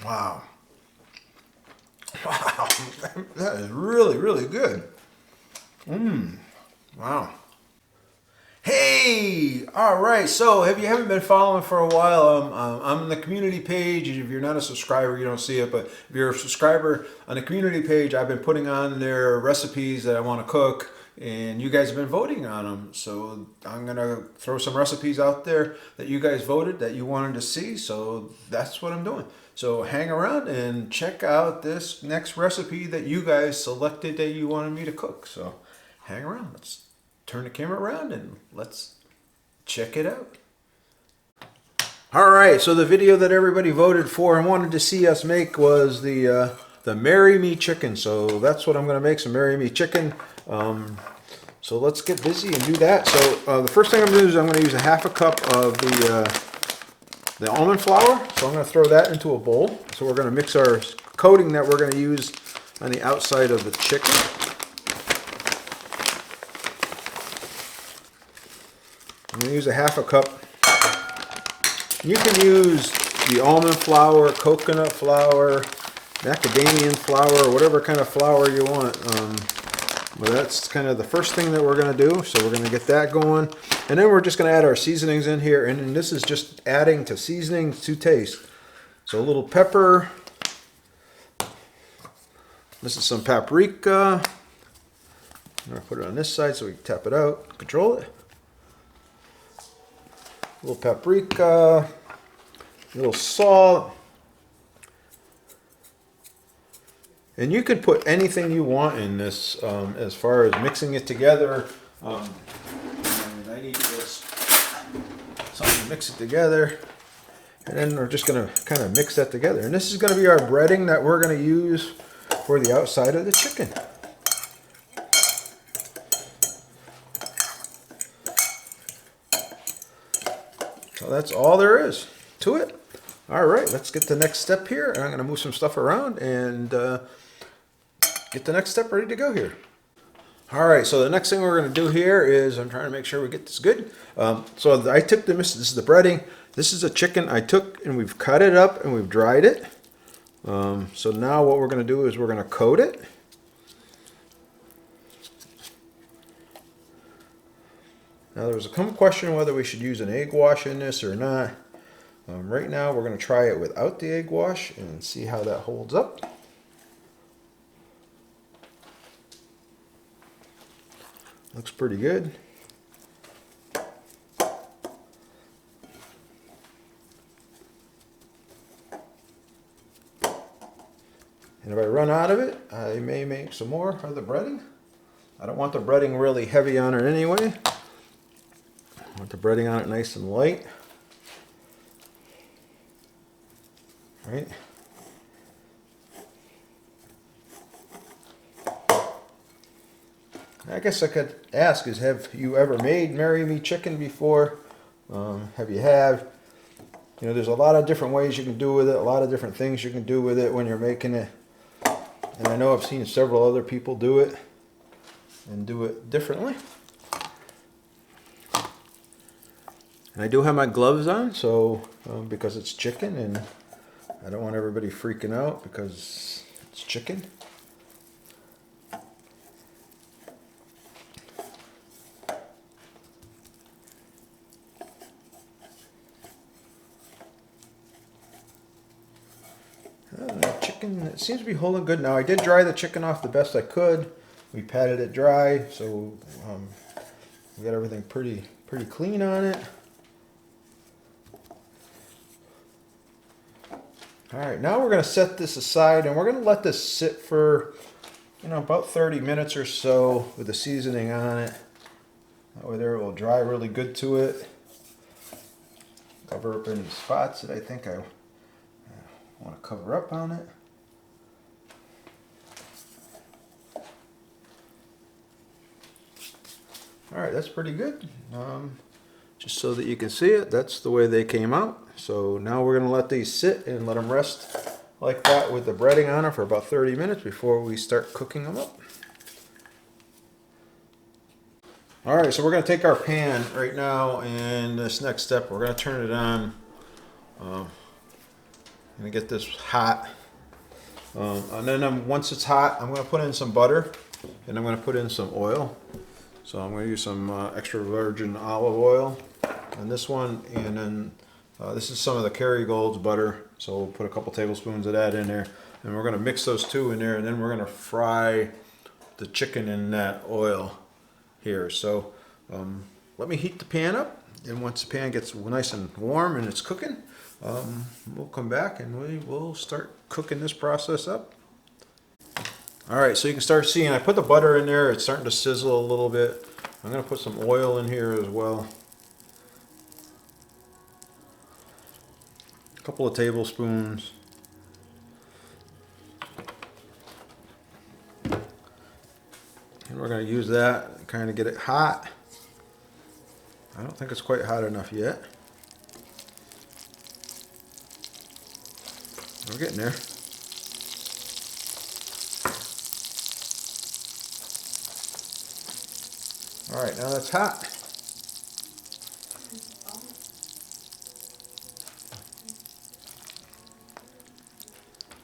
Wow. Wow. That is really, really good. Wow. Hey, all right. So, if you haven't been following for a while, I'm on the community page. If you're not a subscriber, you don't see it. But if you're a subscriber on the community page, I've been putting on their recipes that I want to cook, and you guys have been voting on them. So, I'm gonna throw some recipes out there that you guys voted that you wanted to see. So that's what I'm doing. So hang around and check out this next recipe that you guys selected that you wanted me to cook. So hang around. Let's turn the camera around and let's check it out. All right, so the video that everybody voted for and wanted to see us make was the Marry Me chicken. So that's what I'm going to make, some Marry Me chicken. So let's get busy and do that. So the first thing I'm going to do is I'm going to use a half a cup of the almond flour. So I'm going to throw that into a bowl. So we're going to mix our coating that we're going to use on the outside of the chicken. I'm going to use a half a cup. You can use the almond flour, coconut flour, macadamia flour, or whatever kind of flour you want. But that's kind of the first thing that we're going to do. So we're going to get that going. And then we're just going to add our seasonings in here. And then this is just adding to seasonings to taste. So a little pepper. This is some paprika. I'm going to put it on this side so we can tap it out, control it. A little paprika, a little salt. And you could put anything you want in this as far as mixing it together. And I need this, something to mix it together. And then we're just going to kind of mix that together. And this is going to be our breading that we're going to use for the outside of the chicken. So that's all there is to it. All right, let's get the next step here. I'm going to move some stuff around and get the next step ready to go here. All right, so the next thing we're going to do here is I'm trying to make sure we get this good. So I took this is the breading. This is a chicken I took and we've cut it up and we've dried it. So now what we're going to do is we're going to coat it. Now there was a question whether we should use an egg wash in this or not. Right now we're going to try it without the egg wash and see how that holds up. Looks pretty good. And if I run out of it, I may make some more of the breading. I don't want the breading really heavy on it anyway. I want the breading on it nice and light. Right? I guess I could ask is, have you ever made Marry Me chicken before? Have you have? You know, there's a lot of different ways you can do with it, a lot of different things you can do with it when you're making it. And I know I've seen several other people do it and do it differently. And I do have my gloves on, so because it's chicken and I don't want everybody freaking out because it's chicken. The chicken, it seems to be holding good now. I did dry the chicken off the best I could. We patted it dry, so we got everything pretty clean on it. All right, now we're going to set this aside and we're going to let this sit for, about 30 minutes or so with the seasoning on it. That way there it will dry really good to it. Cover up any spots that I think I want to cover up on it. All right, that's pretty good. Just so that you can see it, that's the way they came out. So now we're going to let these sit and let them rest like that with the breading on it for about 30 minutes before we start cooking them up. All right, so we're going to take our pan right now, and this next step, we're going to turn it on. gonna get this hot. And then once it's hot, I'm gonna put in some butter and I'm gonna put in some oil. So I'm gonna use some extra virgin olive oil on this one, and then this is some of the Kerrygold's butter. So we'll put a couple tablespoons of that in there, and we're gonna mix those two in there, and then we're gonna fry the chicken in that oil here. So let me heat the pan up, and once the pan gets nice and warm and it's cooking, we'll come back and we will start cooking this process up. All right, so you can start seeing I put the butter in there. It's starting to sizzle a little bit. I'm gonna put some oil in here as well. A couple of tablespoons. And we're going to use that and kind of get it hot. I don't think it's quite hot enough yet. We're getting there. All right, now that's hot.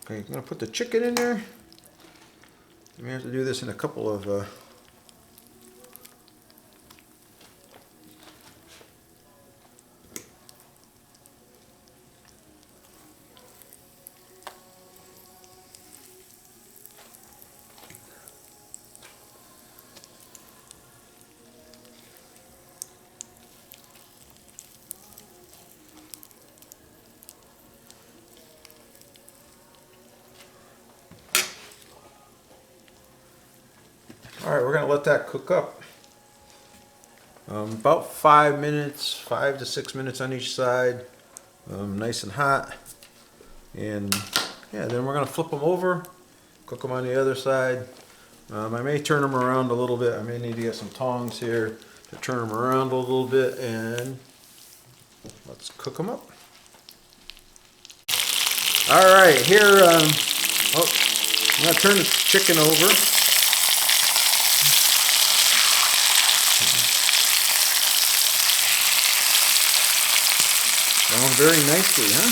Okay, I'm going to put the chicken in there. We have to do this in a couple of all right, we're going to let that cook up. About 5 minutes, 5 to 6 minutes on each side. Nice and hot. And yeah, then we're going to flip them over, cook them on the other side. I may turn them around a little bit. I may need to get some tongs here to turn them around a little bit, and let's cook them up. All right, here, I'm going to turn the chicken over. Going very nicely, huh?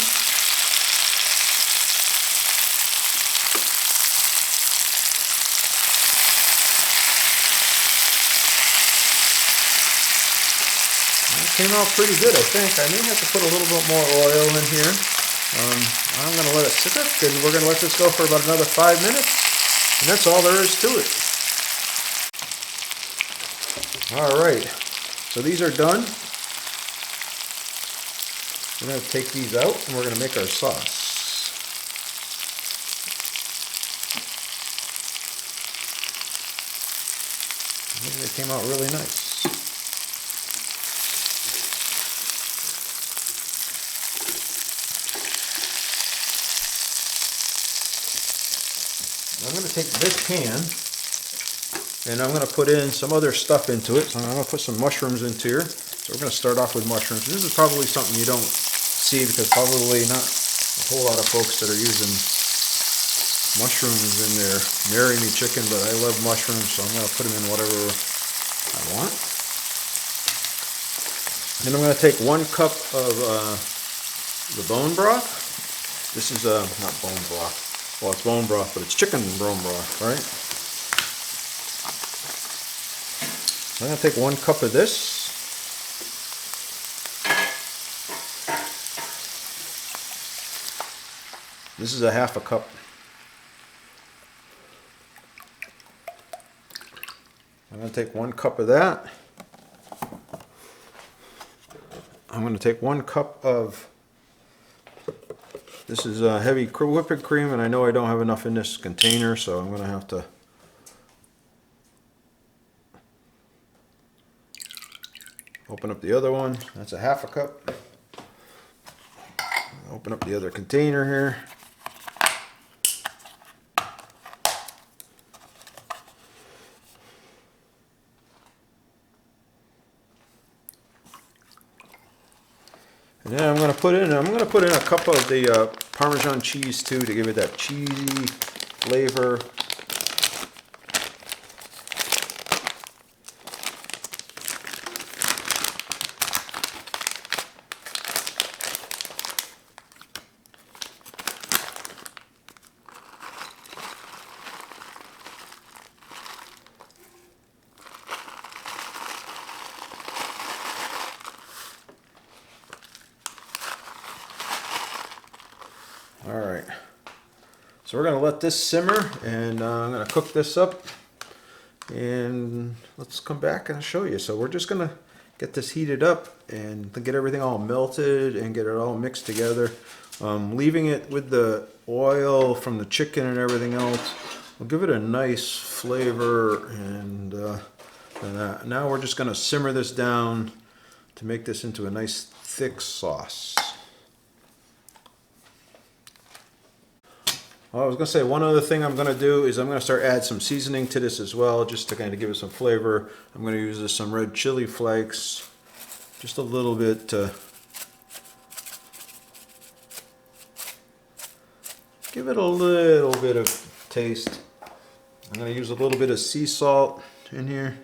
That came out pretty good, I think. I may have to put a little bit more oil in here. I'm going to let it sit up, and we're going to let this go for about another 5 minutes. And that's all there is to it. All right, so these are done. We're going to take these out and we're going to make our sauce. I think they came out really nice. I'm going to take this pan and I'm going to put in some other stuff into it. So I'm going to put some mushrooms into here. So we're going to start off with mushrooms. This is probably something you don't see because probably not a whole lot of folks that are using mushrooms in their marry me chicken, but I love mushrooms, so I'm going to put them in whatever I want. Then I'm going to take 1 cup of the bone broth. This is not bone broth. Well, it's bone broth, but it's chicken bone broth, right? I'm going to take 1 cup of this. This is a half a cup. I'm going to take 1 cup of that. I'm going to take 1 cup of, this is heavy whipping cream, and I know I don't have enough in this container, so I'm going to have to open up the other one. That's a half a cup. Open up the other container here. And then I'm going to put in a cup of the Parmesan cheese too, to give it that cheesy flavor. All right. So we're going to let this simmer, and I'm going to cook this up, and let's come back and show you. So we're just going to get this heated up and get everything all melted and get it all mixed together. Leaving it with the oil from the chicken and everything else will give it a nice flavor, and now we're just going to simmer this down to make this into a nice thick sauce. Well, I was going to say one other thing I'm going to do is I'm going to start add some seasoning to this as well, just to kind of give it some flavor. I'm going to use some red chili flakes, just a little bit to give it a little bit of taste. I'm going to use a little bit of sea salt in here.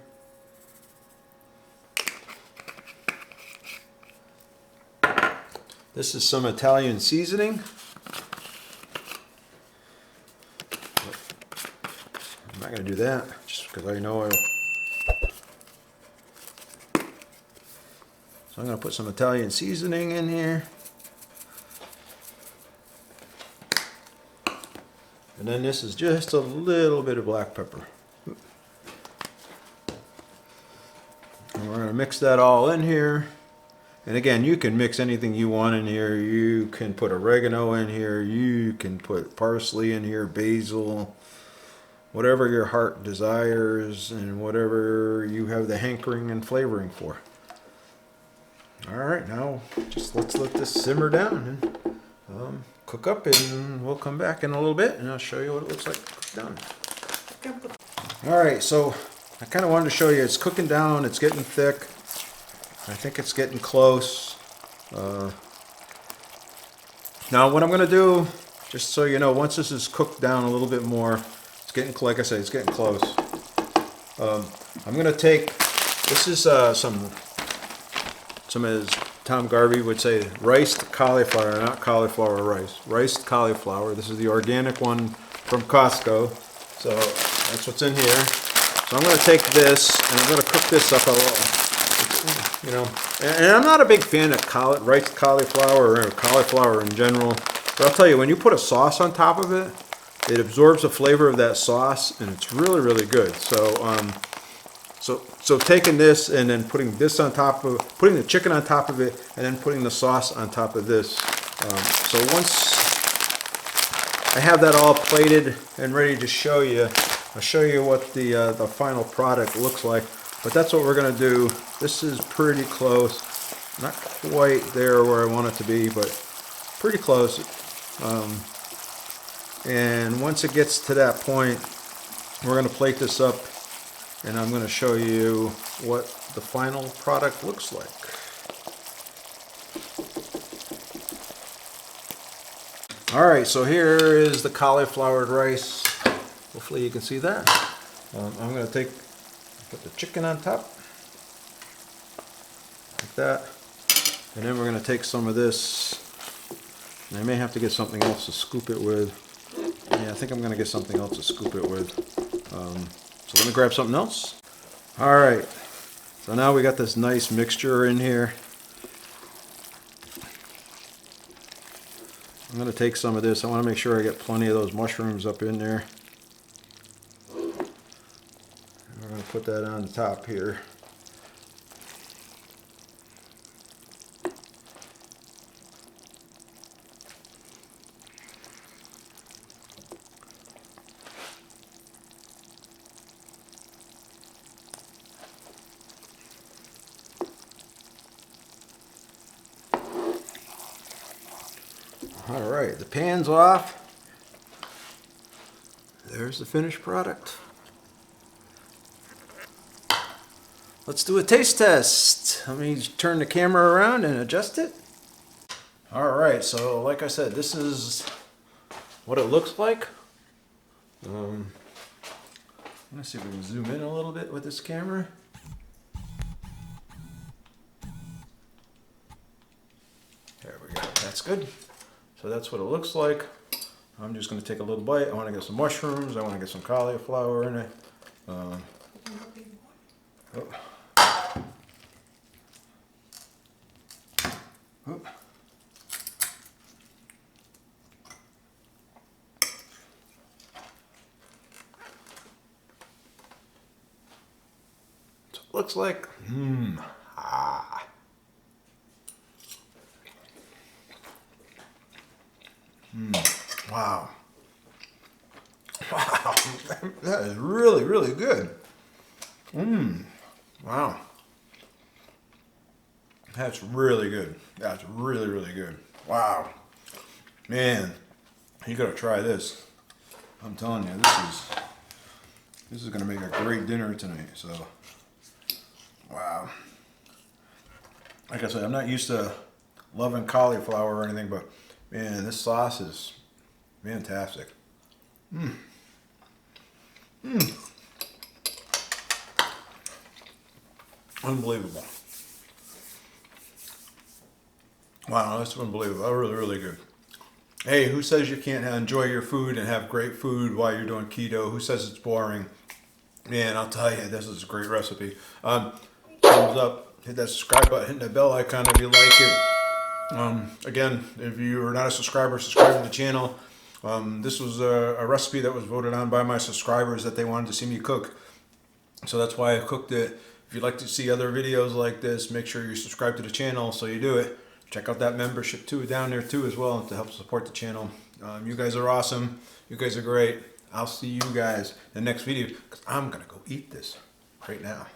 This is some Italian seasoning. I'm not going to do that just because I know So I'm going to put some Italian seasoning in here. And then this is just a little bit of black pepper. And we're going to mix that all in here. And again, you can mix anything you want in here. You can put oregano in here. You can put parsley in here, basil, whatever your heart desires and whatever you have the hankering and flavoring for. All right, now just let's let this simmer down and cook up, and we'll come back in a little bit and I'll show you what it looks like cooked down. All right, so I kind of wanted to show you it's cooking down, it's getting thick. I think it's getting close. Now what I'm going to do, just so you know, once this is cooked down a little bit more, it's getting, like I said, it's getting close. I'm going to take, this is some as Tom Garvey would say, riced cauliflower, not cauliflower rice. Riced cauliflower. This is the organic one from Costco. So that's what's in here. So I'm going to take this and I'm going to cook this up a little, you know. And I'm not a big fan of riced cauliflower or cauliflower in general. But I'll tell you, when you put a sauce on top of it, it absorbs the flavor of that sauce, and it's really, really good. So taking this and then putting this on top of, putting the chicken on top of it, and then putting the sauce on top of this. So once I have that all plated and ready to show you, I'll show you what the final product looks like. But that's what we're going to do. This is pretty close. Not quite there where I want it to be, but pretty close. And once it gets to that point, we're going to plate this up, and I'm going to show you what the final product looks like. All right, so here is the cauliflowered rice. Hopefully you can see that. I'm going to put the chicken on top, like that. And then we're going to take some of this, and I may have to get something else to scoop it with. Yeah, I think I'm going to get something else to scoop it with. So let me grab something else. All right, so now we got this nice mixture in here. I'm going to take some of this. I want to make sure I get plenty of those mushrooms up in there. We're going to put that on the top here. All right, the pan's off. There's the finished product. Let's do a taste test. Let me turn the camera around and adjust it. All right, so like I said, this is what it looks like. Let's see if we can zoom in a little bit with this camera. There we go, that's good. So that's what it looks like. I'm just going to take a little bite. I want to get some mushrooms. I want to get some cauliflower in it. Oh. Oh. looks like. Ah. Wow. Wow. That is really, really good. Wow. That's really good. That's really, really good. Wow. Man, you gotta try this. I'm telling you, this is gonna make a great dinner tonight. So, wow. Like I said, I'm not used to loving cauliflower or anything, but man, this sauce is fantastic. Unbelievable. Wow, that's unbelievable. Really, really good. Hey, who says you can't enjoy your food and have great food while you're doing keto? Who says it's boring? Man, I'll tell you, this is a great recipe. Thumbs up, hit that subscribe button, hit that bell icon if you like it. Again, if you are not a subscriber, subscribe to the channel. This was a recipe that was voted on by my subscribers that they wanted to see me cook. So that's why I cooked it. If you'd like to see other videos like this, make sure you subscribe to the channel so you do it. Check out that membership too down there too as well to help support the channel. You guys are awesome. You guys are great. I'll see you guys in the next video because I'm going to go eat this right now.